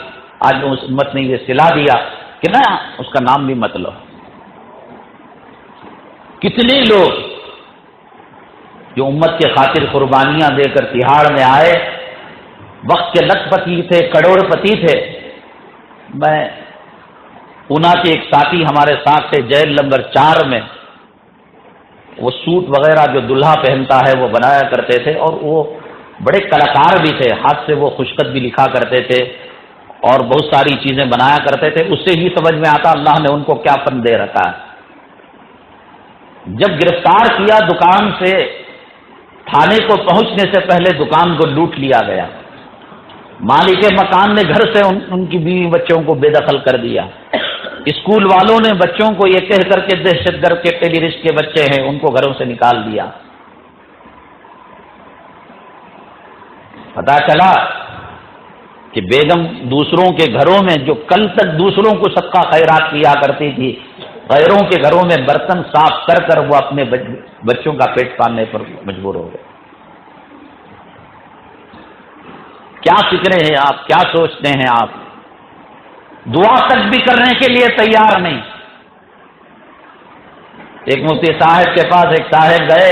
آج اس امت نے یہ سلا دیا کہ نہ اس کا نام بھی مت لو۔ کتنے لوگ جو امت کے خاطر قربانیاں دے کر تہاڑ میں آئے، وقت کے لکھ پتی تھے، کروڑ پتی تھے۔ میں پونا کے ایک ساتھی ہمارے ساتھ تھے جیل نمبر 4 میں، وہ سوٹ وغیرہ جو دلہا پہنتا ہے وہ بنایا کرتے تھے، اور وہ بڑے کلاکار بھی تھے، ہاتھ سے وہ خوشخط بھی لکھا کرتے تھے اور بہت ساری چیزیں بنایا کرتے تھے۔ اس سے ہی سمجھ میں آتا اللہ نے ان کو کیا فن دے رکھا ہے۔ جب گرفتار کیا دکان سے، تھانے کو پہنچنے سے پہلے دکان کو لوٹ لیا گیا، مالک مکان نے گھر سے ان کی بیوی بچوں کو بے دخل کر دیا، اسکول والوں نے بچوں کو یہ کہہ کر کے دہشت گرد کے ٹیررسٹ کے بچے ہیں ان کو گھروں سے نکال دیا۔ پتا چلا کہ بیگم دوسروں کے گھروں میں، جو کل تک دوسروں کو صدقہ خیرات کیا کرتی تھی، غیروں کے گھروں میں برتن صاف کر کر وہ اپنے بچوں کا پیٹ پالنے پر مجبور ہو گئے۔ کیا فکریں ہیں آپ، کیا سوچتے ہیں آپ؟ دعا تک بھی کرنے کے لیے تیار نہیں۔ ایک مفتی صاحب کے پاس ایک صاحب گئے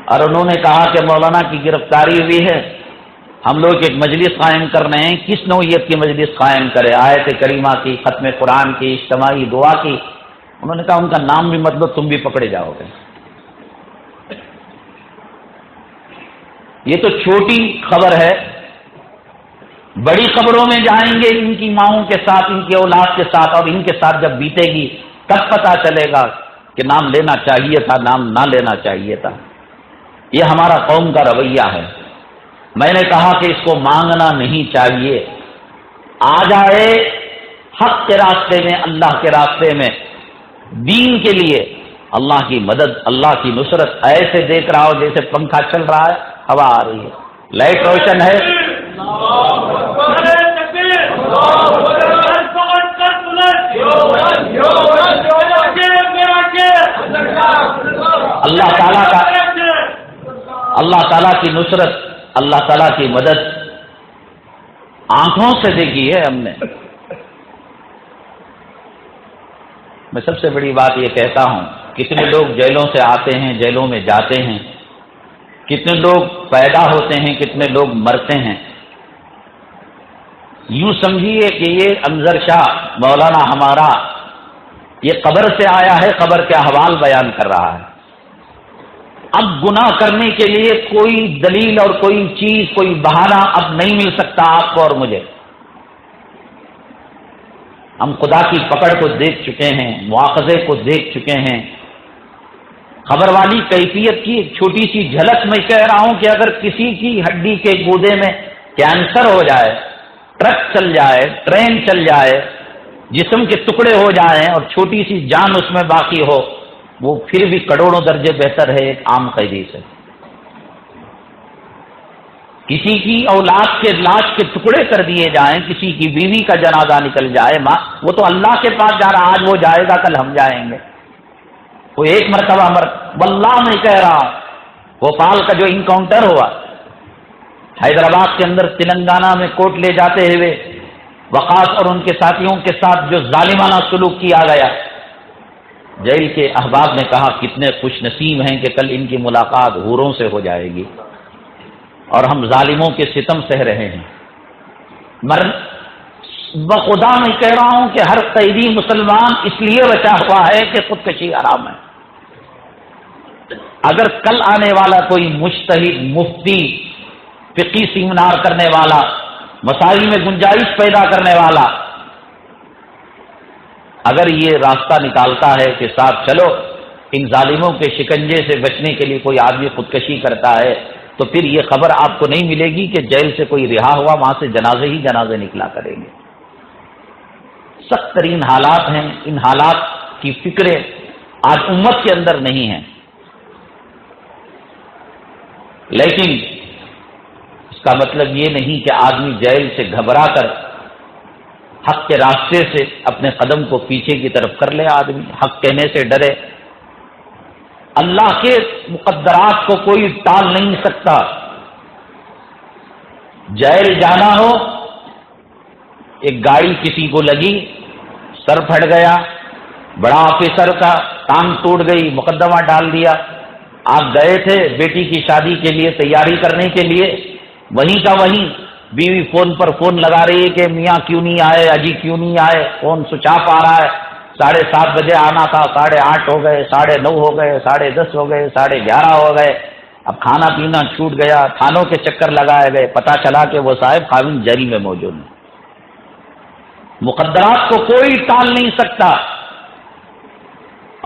اور انہوں نے کہا کہ مولانا کی گرفتاری ہوئی ہے، ہم لوگ ایک مجلس قائم کر رہے ہیں، کس نوعیت کی مجلس قائم کرے؟ آیت کریمہ کی، ختم قرآن کی، اجتماعی دعا کی؟ انہوں نے کہا ان کا نام بھی مت لو، تم بھی پکڑے جاؤ گے۔ یہ تو چھوٹی خبر ہے، بڑی خبروں میں جائیں گے ان کی ماؤں کے ساتھ، ان کی اولاد کے ساتھ، اور ان کے ساتھ جب بیتے گی تب پتہ چلے گا کہ نام لینا چاہیے تھا، نام نہ لینا چاہیے تھا۔ یہ ہمارا قوم کا رویہ ہے۔ میں نے کہا کہ اس کو مانگنا نہیں چاہیے، آ جائے حق کے راستے میں، اللہ کے راستے میں، دین کے لیے اللہ کی مدد، اللہ کی نصرت۔ ایسے دیکھ رہا ہو جیسے پنکھا چل رہا ہے، ہوا آ رہی ہے، لائٹ روشن ہے، اللہ تعالیٰ کی نصرت، اللہ تعالیٰ کی مدد آنکھوں سے دیکھی ہے ہم نے۔ میں سب سے بڑی بات یہ کہتا ہوں، کتنے لوگ جیلوں سے آتے ہیں، جیلوں میں جاتے ہیں، کتنے لوگ پیدا ہوتے ہیں، کتنے لوگ مرتے ہیں۔ یوں سمجھیے کہ یہ انظر شاہ مولانا ہمارا یہ قبر سے آیا ہے، قبر کے احوال بیان کر رہا ہے۔ اب گناہ کرنے کے لیے کوئی دلیل اور کوئی چیز، کوئی بہانہ اب نہیں مل سکتا آپ کو اور مجھے۔ ہم خدا کی پکڑ کو دیکھ چکے ہیں، مواخذے کو دیکھ چکے ہیں۔ خبر والی کیفیت کی ایک چھوٹی سی جھلک میں کہہ رہا ہوں کہ اگر کسی کی ہڈی کے گودے میں کینسر ہو جائے، ٹرک چل جائے، ٹرین چل جائے، جسم کے ٹکڑے ہو جائیں اور چھوٹی سی جان اس میں باقی ہو، وہ پھر بھی کروڑوں درجے بہتر ہے ایک عام قیدی سے۔ کسی کی اولاد کے لاش کے ٹکڑے کر دیے جائیں، کسی کی بیوی کا جنازہ نکل جائے، ماں وہ تو اللہ کے پاس جا رہا، آج وہ جائے گا کل ہم جائیں گے. وہ ایک مرتبہ واللہ میں کہہ رہا ہوں، بھوپال کا جو انکاؤنٹر ہوا، حیدرآباد کے اندر تلنگانہ میں کوٹ لے جاتے ہوئے وقاص اور ان کے ساتھیوں کے ساتھ جو ظالمانہ سلوک کیا گیا، جیل کے احباب نے کہا کتنے خوش نصیب ہیں کہ کل ان کی ملاقات حوروں سے ہو جائے گی اور ہم ظالموں کے ستم سہ رہے ہیں. بخدا میں کہہ رہا ہوں کہ ہر قیدی مسلمان اس لیے بچا ہوا ہے کہ خودکشی حرام ہے. اگر کل آنے والا کوئی مجتہد، مفتی، فقہی سیمینار کرنے والا، مسائل میں گنجائش پیدا کرنے والا اگر یہ راستہ نکالتا ہے کہ صاحب چلو ان ظالموں کے شکنجے سے بچنے کے لیے کوئی آدمی خودکشی کرتا ہے، تو پھر یہ خبر آپ کو نہیں ملے گی کہ جیل سے کوئی رہا ہوا وہاں سے جنازے ہی جنازے نکلا کریں گے. سخت ترین حالات ہیں. ان حالات کی فکریں آج امت کے اندر نہیں ہیں، لیکن اس کا مطلب یہ نہیں کہ آدمی جیل سے گھبرا کر حق کے راستے سے اپنے قدم کو پیچھے کی طرف کر لے. آدمی حق کہنے سے ڈرے. اللہ کے مقدرات کو کوئی ٹال نہیں سکتا. جیل جانا ہو، ایک گاڑی کسی کو لگی، سر پھٹ گیا، بڑا آفیسر کا ٹانگ ٹوٹ گئی، مقدمہ ڈال دیا. آپ گئے تھے بیٹی کی شادی کے لیے تیاری کرنے کے لیے، وہیں کا وہیں بیوی فون پر فون لگا رہی ہے کہ میاں کیوں نہیں آئے، اجی کیوں نہیں آئے، فون سوئچ آف آ رہا ہے. 7:30 بجے آنا تھا، 8:30 ہو گئے، 9:30 ہو گئے، 10:30 ہو گئے، 11:30 ہو گئے. اب کھانا پینا چھوٹ گیا، تھانوں کے چکر لگائے گئے، پتہ چلا کہ وہ صاحب خاوند جیل میں موجود ہیں. مقدرات کو کوئی ٹال نہیں سکتا.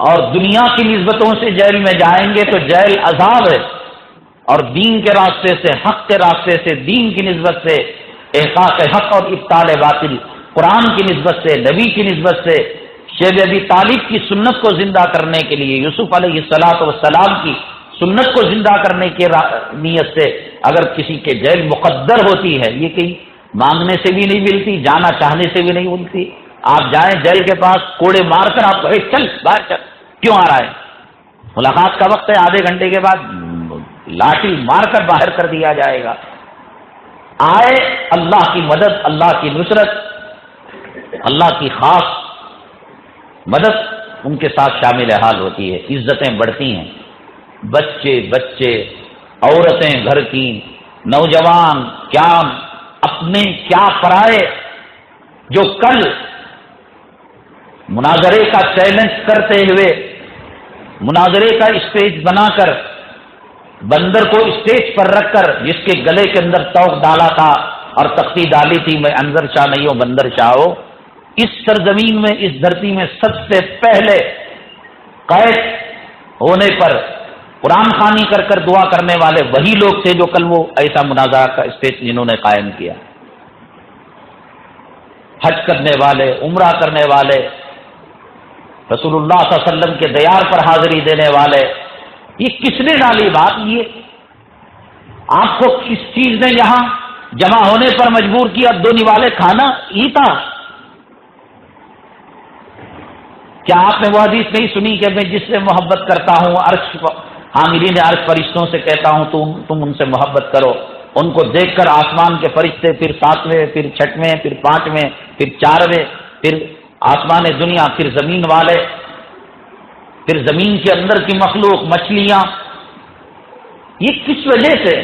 اور دنیا کی نسبتوں سے جیل میں جائیں گے تو جیل عذاب ہے، اور دین کے راستے سے، حق کے راستے سے، دین کی نسبت سے، احقاق حق اور ابطال باطل، قرآن کی نسبت سے، نبی کی نسبت سے، شیخ ابی طالب کی سنت کو زندہ کرنے کے لیے، یوسف علیہ السلام کی سنت کو زندہ کرنے کی نیت سے اگر کسی کے جیل مقدر ہوتی ہے، یہ کہیں مانگنے سے بھی نہیں ملتی، جانا چاہنے سے بھی نہیں ملتی. آپ جائیں جیل کے پاس، کوڑے مار کر آپ کہیں چل باہر چل، کیوں آ رہا ہے؟ ملاقات کا وقت ہے، آدھے گھنٹے کے بعد لاٹھی مار کر باہر کر دیا جائے گا. آئے، اللہ کی مدد، اللہ کی نصرت، اللہ کی خاص مدد ان کے ساتھ شامل حال ہوتی ہے. عزتیں بڑھتی ہیں. بچے، عورتیں گھر کی، نوجوان، کیا اپنے کیا پرائے، جو کل مناظرے کا چیلنج کرتے ہوئے، مناظرے کا اسٹیج بنا کر، بندر کو اسٹیج پر رکھ کر، جس کے گلے کے اندر توق ڈالا تھا اور تختی ڈالی تھی، میں انظر شاہ نہیں ہوں بندر شاہ ہو، اس سرزمین میں، اس دھرتی میں سب سے پہلے قید ہونے پر قرآن خوانی کر کر دعا کرنے والے وہی لوگ تھے جو کل وہ ایسا مناظرہ کا اسٹیج جنہوں نے قائم کیا. حج کرنے والے، عمرہ کرنے والے، رسول اللہ صلی اللہ علیہ وسلم کے دیار پر حاضری دینے والے، یہ کس نے ڈالی بات؟ یہ آپ کو کس چیز نے یہاں جمع ہونے پر مجبور کیا؟ دو نوالے کھانا ہی تھا. کیا آپ نے وہ حدیث نہیں سنی کہ میں جس سے محبت کرتا ہوں، عرش حاملین عرش فرشتوں سے کہتا ہوں تم ان سے محبت کرو. ان کو دیکھ کر آسمان کے فرشتے، پھر 7ویں، پھر 6ویں، پھر 5ویں، پھر 4ویں، پھر آسمان دنیا، پھر زمین والے، پھر زمین کے اندر کی مخلوق، مچھلیاں، یہ کس وجہ سے؟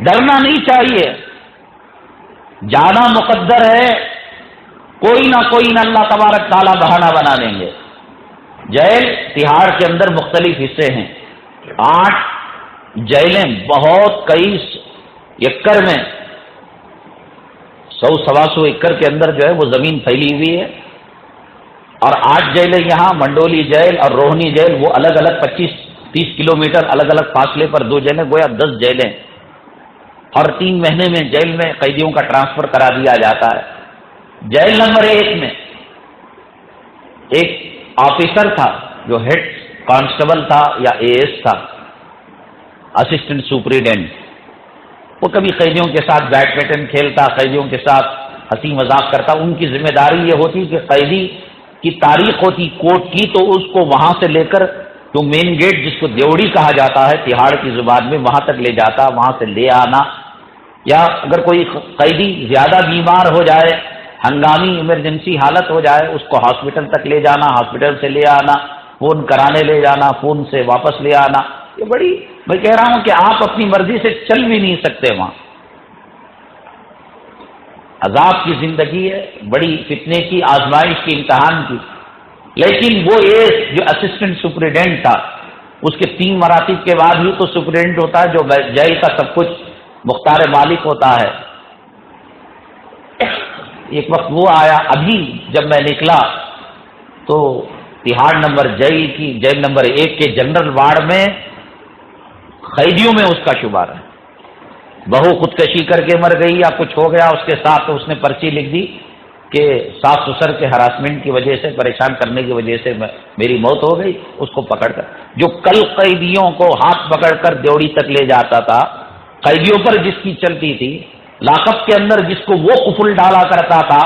ڈرنا نہیں چاہیے. جانا مقدر ہے، کوئی نہ کوئی نہ اللہ تبارک تعالیٰ بہانہ بنا دیں گے. جیل تہاڑ کے اندر مختلف حصے ہیں. 8 جیلیں بہت کئی ایکڑ میں، 100-125 ایکڑ کے اندر جو ہے وہ زمین پھیلی ہوئی ہے. اور 8 جیلیں یہاں، منڈولی جیل اور روہنی جیل، وہ الگ الگ 25-30 کلومیٹر الگ الگ فاصلے پر 2 جیلیں، گویا 10 جیلیں. اور 3 مہینے میں جیل میں قیدیوں کا ٹرانسفر کرا دیا جاتا ہے. جیل نمبر 1 میں ایک آفیسر تھا جو ہیڈ کانسٹیبل تھا یا AS تھا، اسسٹنٹ سپرنٹینڈنٹ. وہ کبھی قیدیوں کے ساتھ بیڈمنٹن کھیلتا، قیدیوں کے ساتھ ہنسی مذاق کرتا. ان کی ذمہ داری یہ ہوتی کہ قیدی کی تاریخ ہوتی کوٹ کی، تو اس کو وہاں سے لے کر جو مین گیٹ جس کو دیوڑی کہا جاتا ہے تہاڑ کی زبان میں، وہاں تک لے جاتا، وہاں سے لے آنا. یا اگر کوئی قیدی زیادہ بیمار ہو جائے، ہنگامی ایمرجنسی حالت ہو جائے، اس کو ہاسپٹل تک لے جانا، ہاسپٹل سے لے آنا، فون کرانے لے جانا، فون سے واپس لے آنا. یہ بڑی، میں کہہ رہا ہوں کہ آپ اپنی مرضی سے چل بھی نہیں سکتے وہاں. عذاب کی زندگی ہے، بڑی فتنے کی، آزمائش کی، امتحان کی. لیکن وہ ایک جو اسسٹنٹ سپرنٹینڈنٹ تھا، اس کے 3 مراتب کے بعد ہی تو سپرنٹینڈنٹ ہوتا ہے، جو جیل کا سب کچھ مختار مالک ہوتا ہے. ایک وقت وہ آیا، ابھی جب میں نکلا تو تہاڑ نمبر جیل نمبر 1 کے جنرل وارڈ میں قیدیوں میں اس کا شمار ہے. بہو خودکشی کر کے مر گئی یا کچھ ہو گیا اس کے ساتھ، تو اس نے پرچی لکھ دی کہ ساس سسر کے ہراسمنٹ کی وجہ سے، پریشان کرنے کی وجہ سے میری موت ہو گئی. اس کو پکڑ کر، جو کل قیدیوں کو ہاتھ پکڑ کر دیوڑی تک لے جاتا تھا، قیدیوں پر جس کی چلتی تھی، لاک اپ کے اندر جس کو وہ قفل ڈالا کرتا تھا،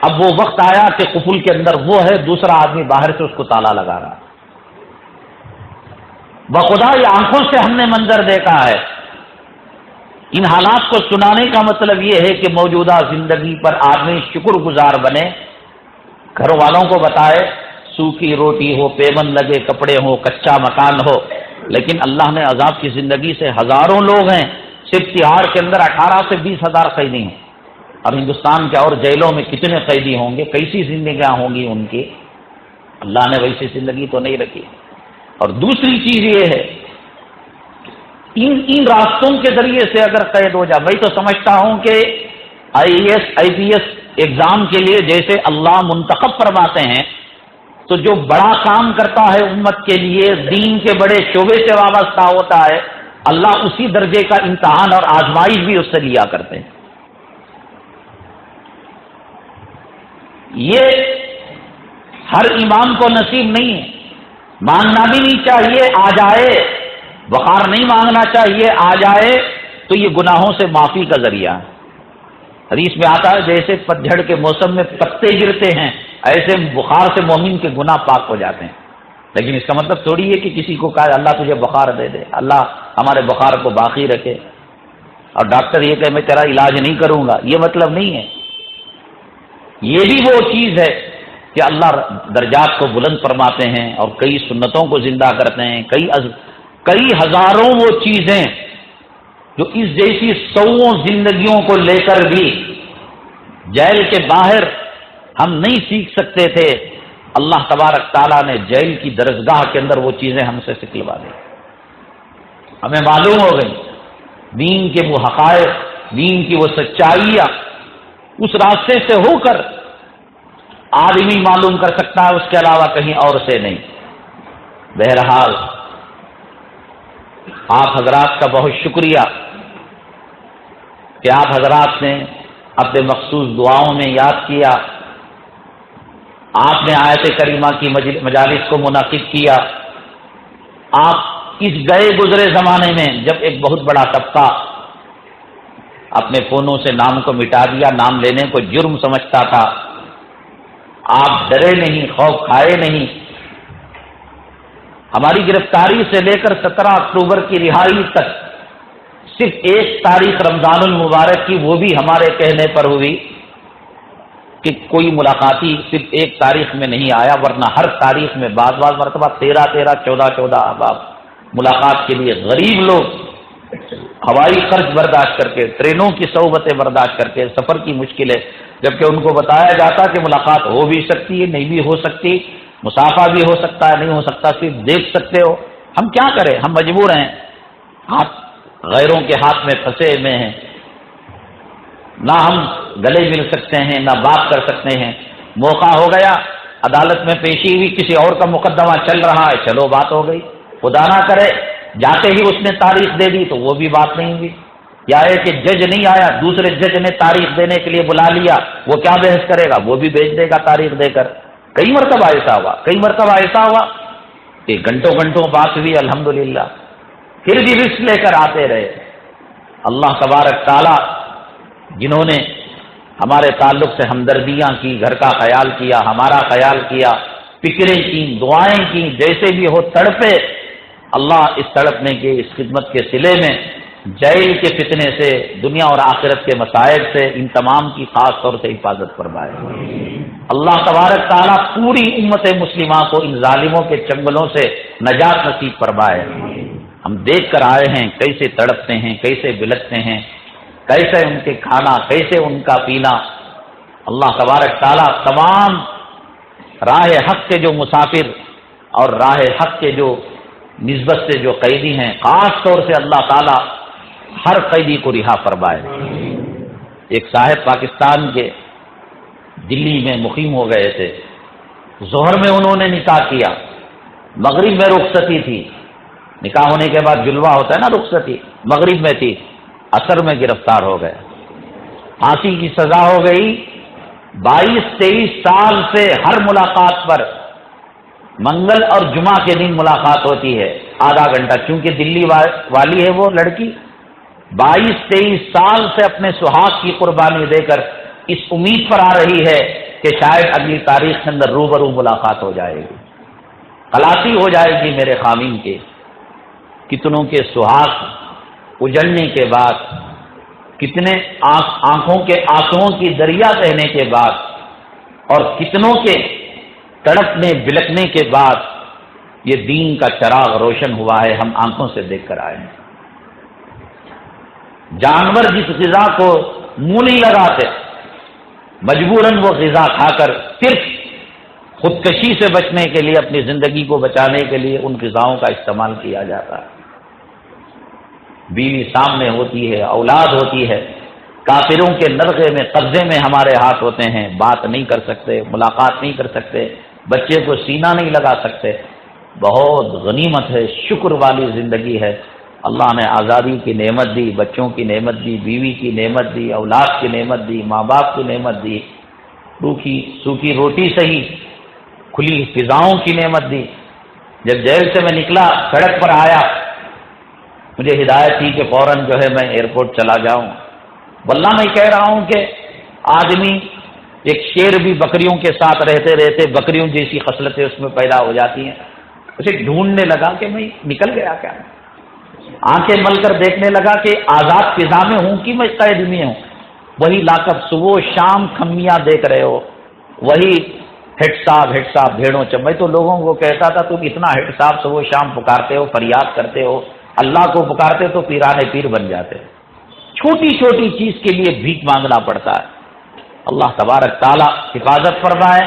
اب وہ وقت آیا کہ قفل کے اندر وہ ہے، دوسرا آدمی باہر سے اس کو تالا لگا رہا. بخدا یہ آنکھوں سے ہم نے منظر دیکھا ہے. ان حالات کو سنانے کا مطلب یہ ہے کہ موجودہ زندگی پر آدمی شکر گزار بنے، گھر والوں کو بتائے، سوکھی روٹی ہو، پیمن لگے کپڑے ہو، کچا مکان ہو. لیکن اللہ نے عذاب کی زندگی سے، ہزاروں لوگ ہیں، صرف تہاڑ کے اندر 18 سے 20 ہزار قیدی ہیں، اور ہندوستان کے اور جیلوں میں کتنے قیدی ہوں گے، کیسی زندگیاں ہوں گی ان کی. اللہ نے ویسی زندگی تو نہیں رکھی. اور دوسری چیز یہ ہے، ان راستوں کے ذریعے سے اگر قید ہو جائے، میں تو سمجھتا ہوں کہ IAS ایگزام کے لیے جیسے اللہ منتخب فرماتے ہیں، تو جو بڑا کام کرتا ہے امت کے لیے، دین کے بڑے شعبے سے وابستہ ہوتا ہے، اللہ اسی درجے کا امتحان اور آزمائش بھی اس سے لیا کرتے ہیں. یہ ہر ایمان کو نصیب نہیں ہے، مانگنا بھی نہیں چاہیے، آ جائے. بخار نہیں مانگنا چاہیے، آ جائے تو یہ گناہوں سے معافی کا ذریعہ ہے. حدیث میں آتا ہے جیسے پتجھڑ کے موسم میں پتے گرتے ہیں، ایسے بخار سے مومن کے گناہ پاک ہو جاتے ہیں. لیکن اس کا مطلب تھوڑی ہے کہ کسی کو کہا اللہ تجھے بخار دے دے، اللہ ہمارے بخار کو باقی رکھے، اور ڈاکٹر یہ کہ میں تیرا علاج نہیں کروں گا، یہ مطلب نہیں ہے. یہ بھی وہ چیز ہے کہ اللہ درجات کو بلند فرماتے ہیں اور کئی سنتوں کو زندہ کرتے ہیں، کئی ہزاروں وہ چیزیں جو اس جیسی سووں زندگیوں کو لے کر بھی جیل کے باہر ہم نہیں سیکھ سکتے تھے، اللہ تبارک تعالیٰ نے جیل کی درسگاہ کے اندر وہ چیزیں ہم سے سکھلوا دی. ہمیں معلوم ہو گئی دین کے وہ حقائق، دین کی وہ سچائیاں، اس راستے سے ہو کر آدمی معلوم کر سکتا ہے، اس کے علاوہ کہیں اور سے نہیں. بہرحال آپ حضرات کا بہت شکریہ کہ آپ حضرات نے اپنے مخصوص دعاؤں میں یاد کیا، آپ نے آیت کریمہ کی مجالس کو منعقد کیا. آپ اس گئے گزرے زمانے میں جب ایک بہت بڑا طبقہ اپنے فونوں سے نام کو مٹا دیا، نام لینے کو جرم سمجھتا تھا، آپ ڈرے نہیں، خوف کھائے نہیں. ہماری گرفتاری سے لے کر 17 اکتوبر کی رہائی تک صرف ایک تاریخ رمضان المبارک کی، وہ بھی ہمارے کہنے پر ہوئی کہ کوئی ملاقاتی صرف ایک تاریخ میں نہیں آیا، ورنہ ہر تاریخ میں بعض مرتبہ 13 14 احباب ملاقات کے لیے غریب لوگ ہوائی خرچ برداشت کر کے، ٹرینوں کی صعوبتیں برداشت کر کے، سفر کی مشکلیں، جبکہ ان کو بتایا جاتا کہ ملاقات ہو بھی سکتی ہے، نہیں بھی ہو سکتی، مسافہ بھی ہو سکتا ہے، نہیں ہو سکتا، صرف دیکھ سکتے ہو. ہم کیا کریں، ہم مجبور ہیں، ہاتھ غیروں کے ہاتھ میں پھنسے ہوئے ہیں، نہ ہم گلے مل سکتے ہیں، نہ بات کر سکتے ہیں. موقع ہو گیا، عدالت میں پیشی ہوئی، کسی اور کا مقدمہ چل رہا ہے، چلو بات ہو گئی. خدا نہ کرے جاتے ہی اس نے تاریخ دے دی تو وہ بھی بات نہیں ہوئی. یا ہے کہ جج نہیں آیا، دوسرے جج نے تاریخ دینے کے لیے بلا لیا، وہ کیا بحث کرے گا، وہ بھی بھیج دے گا تاریخ دے کر. کئی مرتبہ ایسا ہوا کہ گھنٹوں بات ہوئی، الحمدللہ، پھر بھی رسک لے کر آتے رہے. اللہ تبارک تعالی جنہوں نے ہمارے تعلق سے ہمدردیاں کی، گھر کا خیال کیا، ہمارا خیال کیا، فکریں کی، دعائیں کی، جیسے بھی ہو تڑپے، اللہ اس تڑپنے کے، اس خدمت کے صلے میں جیل کے فتنے سے، دنیا اور آخرت کے مصائب سے ان تمام کی خاص طور سے حفاظت فرمائے۔ اللہ تبارک تعالیٰ پوری امت مسلمہ کو ان ظالموں کے چنگلوں سے نجات نصیب فرمائے۔ ہم دیکھ کر آئے ہیں کیسے تڑپتے ہیں، کیسے بلکتے ہیں، کیسے ان کے کھانا، کیسے ان کا پینا۔ اللہ تبارک تعالیٰ تمام راہ حق کے جو مسافر اور راہ حق کے جو نسبت سے جو قیدی ہیں، خاص طور سے اللہ تعالیٰ ہر قیدی کو رہا فرمائے۔ ایک صاحب پاکستان کے دلی میں مقیم ہو گئے تھے، ظہر میں انہوں نے نکاح کیا، مغرب میں رخصتی تھی، نکاح ہونے کے بعد جلوہ ہوتا ہے نا، رخصتی مغرب میں تھی، عصر میں گرفتار ہو گئے، پھانسی کی سزا ہو گئی۔ 22-23 سال سے ہر ملاقات پر منگل اور جمعہ کے دن ملاقات ہوتی ہے، آدھا گھنٹہ، کیونکہ دلی والی ہے وہ لڑکی، 22-23 سال سے اپنے سہاگ کی قربانی دے کر اس امید پر آ رہی ہے کہ شاید اگلی تاریخ کے اندر روبرو ملاقات ہو جائے گی، خلاصی ہو جائے گی میرے خامین کے۔ کتنوں کے سہاگ اجڑنے کے بعد، کتنے آنکھوں کے آنسوؤں کی دریا بہنے کے بعد، اور کتنوں کے تڑپنے بلکنے کے بعد یہ دین کا چراغ روشن ہوا ہے، ہم آنکھوں سے دیکھ کر آئے ہیں۔ جانور جس غذا کو منہ نہیں لگاتے، مجبوراً وہ غذا کھا کر صرف خودکشی سے بچنے کے لیے، اپنی زندگی کو بچانے کے لیے ان غذاؤں کا استعمال کیا جاتا ہے۔ بیوی سامنے ہوتی ہے، اولاد ہوتی ہے، کافروں کے نرغے میں، قبضے میں ہمارے ہاتھ ہوتے ہیں، بات نہیں کر سکتے، ملاقات نہیں کر سکتے، بچے کو سینہ نہیں لگا سکتے۔ بہت غنیمت ہے، شکر والی زندگی ہے۔ اللہ نے آزادی کی نعمت دی، بچوں کی نعمت دی، بیوی کی نعمت دی، اولاد کی نعمت دی، ماں باپ کی نعمت دی، سوکھی روٹی صحیح، کھلی فضاؤں کی نعمت دی۔ جب جیل سے میں نکلا، سڑک پر آیا، مجھے ہدایت تھی کہ فوراً جو ہے میں ایئرپورٹ چلا جاؤں۔ واللہ میں کہہ رہا ہوں کہ آدمی ایک شیر بھی بکریوں کے ساتھ رہتے رہتے بکریوں جیسی خصلتیں اس میں پیدا ہو جاتی ہیں، اسے ڈھونڈنے لگا کہ میں نکل گیا کیا، آنکھیں مل کر دیکھنے لگا کہ آزاد فضا میں ہوں کہ میں قید میں ہوں۔ وہی لا کر صبح و شام کھمیاں دیکھ رہے ہو، وہی ہیڈ صاحب بھیڑوں میں تو لوگوں کو کہتا تھا تم اتنا ہیڈ صاحب صبح و شام پکارتے ہو، فریاد کرتے ہو، اللہ کو پکارتے تو پیرانے پیر بن جاتے۔ چھوٹی چھوٹی چیز کے لیے بھیک مانگنا پڑتا ہے۔ اللہ تبارک تعالیٰ حفاظت فرمائے،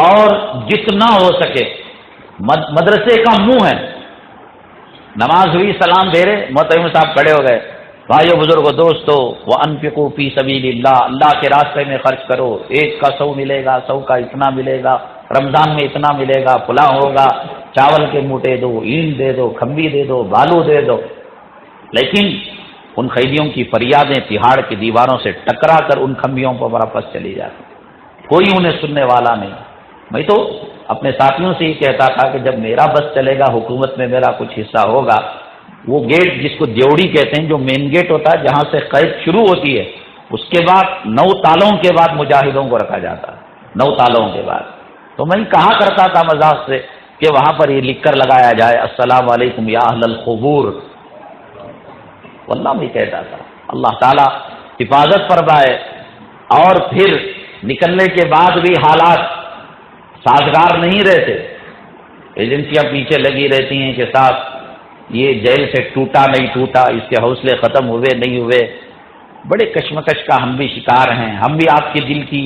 اور جتنا ہو سکے مدرسے کا منہ ہے، نماز ہوئی، سلام دے رہے، محترم صاحب کھڑے ہو گئے، بھائیو بزرگوں دوستو، وَأَنفِقُوا فِي سَبِيلِ اللَّهِ، اللہ کے راستے میں خرچ کرو، ایک کا 100 ملے گا، 100 کا اتنا ملے گا، رمضان میں اتنا ملے گا، فلاں ہوگا، چاول کے موٹے دو، اینٹ دے دو، کھمبی دے دو، بالو دے دو۔ لیکن ان قیدیوں کی فریادیں تہاڑ کی دیواروں سے ٹکرا کر ان کھمبیوں پر واپس چلی جاتی، کوئی انہیں سننے والا نہیں۔ میں تو اپنے ساتھیوں سے یہ کہتا تھا کہ جب میرا بس چلے گا، حکومت میں میرا کچھ حصہ ہوگا، وہ گیٹ جس کو دیوڑی کہتے ہیں، جو مین گیٹ ہوتا ہے جہاں سے قید شروع ہوتی ہے، اس کے بعد 9 تالوں کے بعد مجاہدوں کو رکھا جاتا ہے، 9 تالوں کے بعد۔ تو میں کہا کرتا تھا مذاق سے کہ وہاں پر یہ لکھ کر لگایا جائے، السلام علیکم یا اہل القبور۔ واللہ میں کہتا تھا اللہ تعالیٰ حفاظت فرمائے۔ اور پھر نکلنے کے بعد بھی حالات سازگار نہیں رہتے، ایجنسیاں پیچھے لگی رہتی ہیں کہ صاحب یہ جیل سے ٹوٹا نہیں ٹوٹا، اس کے حوصلے ختم ہوئے نہیں ہوئے۔ بڑے کشمکش کا ہم بھی شکار ہیں، ہم بھی آپ کے دل کی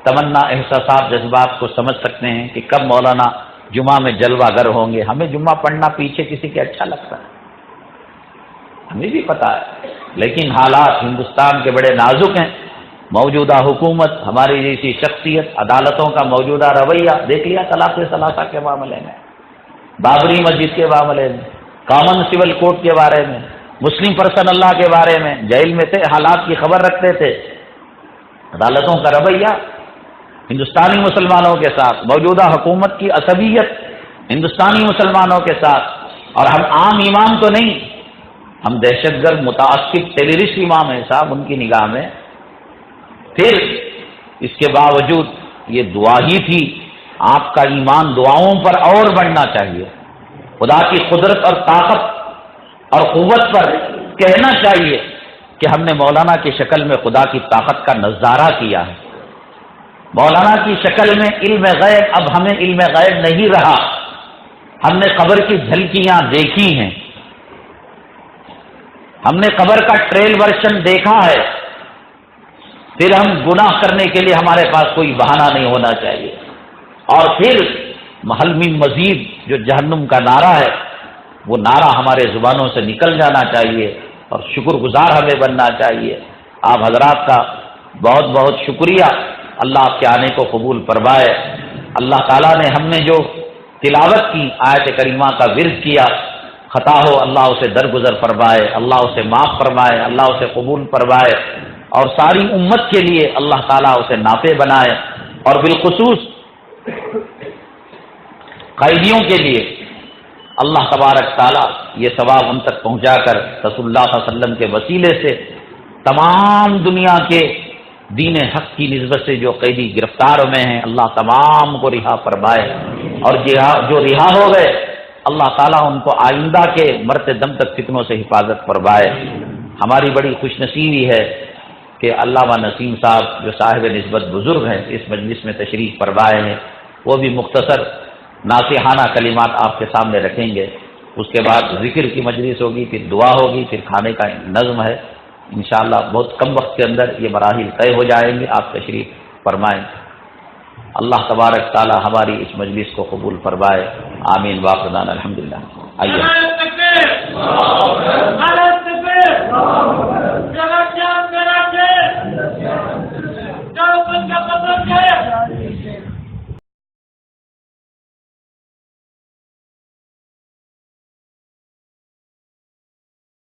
تمنا، احساسات، جذبات کو سمجھ سکتے ہیں کہ کب مولانا جمعہ میں جلوہ گر ہوں گے۔ ہمیں جمعہ پڑھنا پیچھے کسی کے اچھا لگتا ہے، ہمیں بھی پتا ہے، لیکن حالات ہندوستان کے بڑے نازک ہیں۔ موجودہ حکومت، ہماری جیسی شخصیت، عدالتوں کا موجودہ رویہ دیکھ لیا، طلاق ثلاثہ کے معاملے میں، بابری مسجد کے معاملے میں، کامن سول کوڈ کے بارے میں، مسلم پرسن اللہ کے بارے میں، جیل میں تھے، حالات کی خبر رکھتے تھے۔ عدالتوں کا رویہ ہندوستانی مسلمانوں کے ساتھ، موجودہ حکومت کی عصبیت ہندوستانی مسلمانوں کے ساتھ، اور ہم عام ایمان تو نہیں، ہم دہشت گرد متعصب ٹیررسٹ امام ہیں صاحب ان کی نگاہ میں، پھر اس کے باوجود یہ دعا ہی تھی۔ آپ کا ایمان دعاؤں پر اور بڑھنا چاہیے، خدا کی قدرت اور طاقت اور قوت پر کہنا چاہیے کہ ہم نے مولانا کی شکل میں خدا کی طاقت کا نظارہ کیا ہے، مولانا کی شکل میں علم غیب اب ہمیں علم غیب نہیں رہا، ہم نے قبر کی جھلکیاں دیکھی ہیں، ہم نے قبر کا ٹریل ورژن دیکھا ہے، پھر ہم گناہ کرنے کے لیے ہمارے پاس کوئی بہانہ نہیں ہونا چاہیے، اور پھر محل من مزید جو جہنم کا نعرہ ہے وہ نعرہ ہمارے زبانوں سے نکل جانا چاہیے، اور شکر گزار ہمیں بننا چاہیے۔ آپ حضرات کا بہت بہت شکریہ، اللہ آپ کے آنے کو قبول فرمائے۔ اللہ تعالیٰ نے ہم نے جو تلاوت کی آیت کریمہ کا ورد کیا، خطا ہو اللہ اسے درگزر فرمائے، اللہ اسے معاف فرمائے، اللہ اسے قبول فرمائے، اور ساری امت کے لیے اللہ تعالیٰ اسے نافع بنائے، اور بالخصوص قیدیوں کے لیے اللہ تبارک تعالیٰ یہ ثواب ان تک پہنچا کر رسول اللہ صلی اللہ علیہ وسلم کے وسیلے سے تمام دنیا کے دین حق کی نسبت سے جو قیدی گرفتار میں ہیں اللہ تمام کو رہا فرمائے، اور جو رہا ہو گئے اللہ تعالیٰ ان کو آئندہ کے مرتے دم تک فتنوں سے حفاظت فرمائے۔ ہماری بڑی خوش نصیبی ہے کہ علامہ نسیم صاحب جو صاحب نسبت بزرگ ہیں اس مجلس میں تشریف فرمائے ہیں، وہ بھی مختصر ناصحانہ کلمات آپ کے سامنے رکھیں گے، اس کے بعد ذکر کی مجلس ہوگی، پھر دعا ہوگی، پھر کھانے کا نظم ہے، انشاءاللہ بہت کم وقت کے اندر یہ مراحل طے ہو جائیں گے، آپ تشریف فرمائیں۔ اللہ تبارک تعالی ہماری اس مجلس کو قبول فرمائے، آمین، واخر دعوانا الحمدللہ۔ آئیے